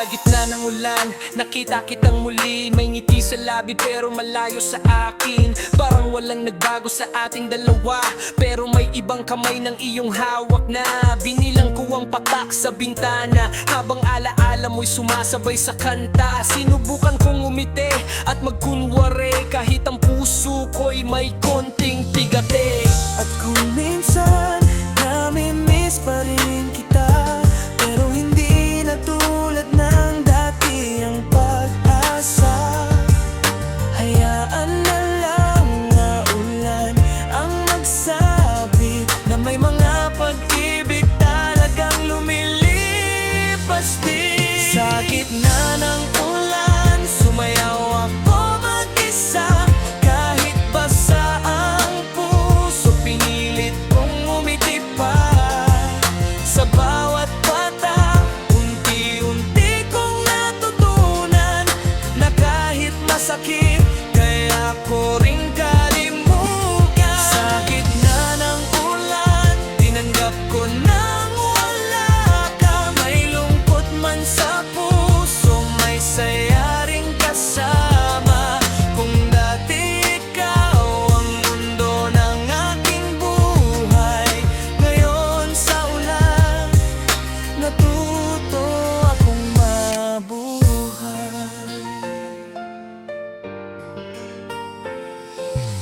Sa gitna ng ulan, nakita kitang muli. May ngiti sa labi pero malayo sa akin. Parang walang nagbago sa ating dalawa, pero may ibang kamay ng iyong hawak na. Binilang ko ang patak sa bintana, habang alaala mo'y sumasabay sa kanta. Sinubukan kong umiti at magkunwari, kahit ang puso ko'y may konting tigate. At kung minsan nami-miss pa rin kita, pero hindi na tulad ng dati ang pag-asa. Hayaan na lang na ulan ang magsabi na may mga pag-ibig talagang lumilipas din. Sa gitna ng ulan, sumayaw ako mag-isa. Kahit basa ang puso, pinilit kong umiti pa. Sa bawat patak, unti-unti kong natutunan na kahit masakit, kaya ko rin kalimutan. Sa gitna ng ulan, tinanggap ko nang wala ka. May lungkot man sa puso, may saya rin kasama. Kung dati ikaw ang mundo ng aking buhay, ngayon sa ulan, natuto akong mabuhay.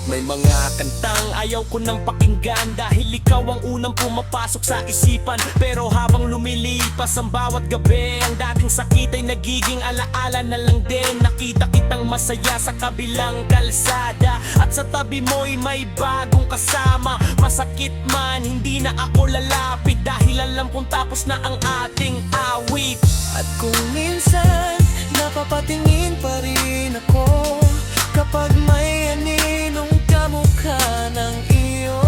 May mga kantang ayaw ko nang pakinggan, dahil ikaw ang unang pumapasok sa isipan. Pero habang lumilipas ang bawat gabi, ang dating sakit ay nagiging alaala na lang din. Nakita kitang masaya sa kabilang kalsada, at sa tabi mo'y may bagong kasama. Masakit man, hindi na ako lalapit, dahil alam kong tapos na ang ating awit. At kung minsan napapatingin pa rin ako, kapag may aninong kamukha ng iyo.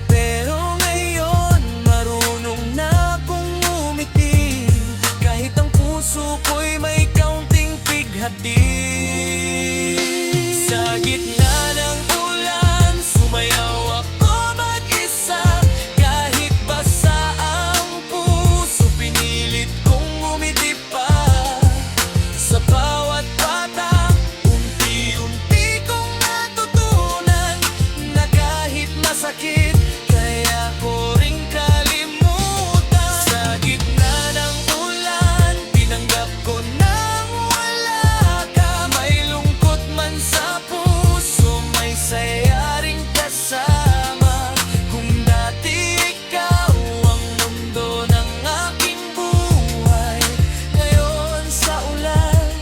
Pero ngayon marunong na akong umiti, kahit ang puso ko'y may kaunting pighati. Sa gitna ng ulan, sumayaw ako mag-isa. Kahit basa ang puso, pinilit kong umiti pa. Sa bawat patak, unti-unti kong natutunan na kahit masakit, kaya ko rin kalimutan. Sa gitna ng ulan, tinanggap ko nang wala ka. May lungkot man sa puso, may saya rin kasama. Kung dati ikaw ang mundo ng aking buhay, ngayon sa ulan,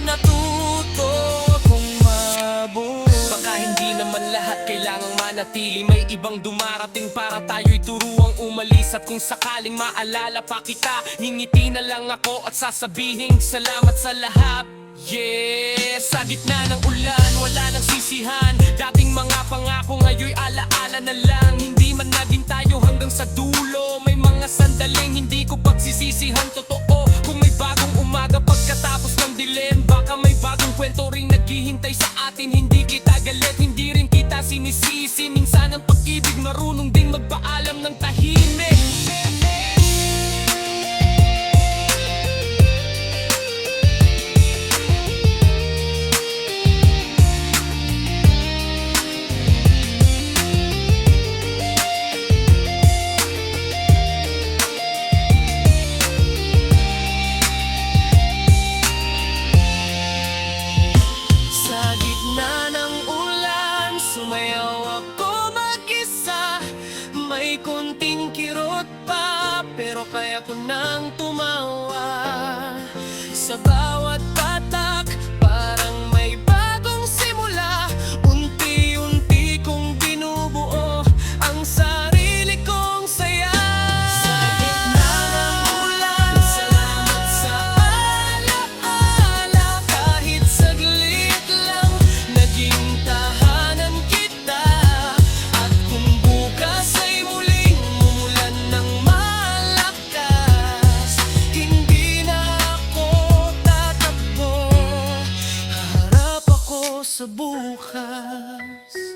natuto akong mabuhay. Baka hindi naman lahat kailangang manatili, may ibang dumarating para tayo'y turuang umalis. At kung sakaling maalala pa kita, ngingiti na lang ako at sasabihin salamat sa lahat. Yeah, sa gitna ng ulan, wala nang sisihan. Dating mga pangako ngayon'y alaala na lang. Hindi man naging tayo hanggang sa dulo, may mga sandaling hindi ko pagsisisihan. Totoo, kung may bagong umaga pagkatapos ng dilim, baka may bagong kwento ring naghihintay sa atin. Hindi kita galit, hindi rin kita sinisisi. Minsan ang pag-ibig marunong ding magpaalam ng tahimik. Sa gitna ng ulan, sumayaw ako mag-isa. May konting kirot pa, pero kaya ko nang tumawa. Sa bawat patak, parang may bagong simula. Unti-unti kong binubuo ang sarili kong saya. Sa gitna ng ulan, salamat sa alaala. Kahit saglit lang, naging tahanan kita. At kung bukas ay muling umulan ng malakas, hindi na ako tatakbo. Haharap ako sa bukas.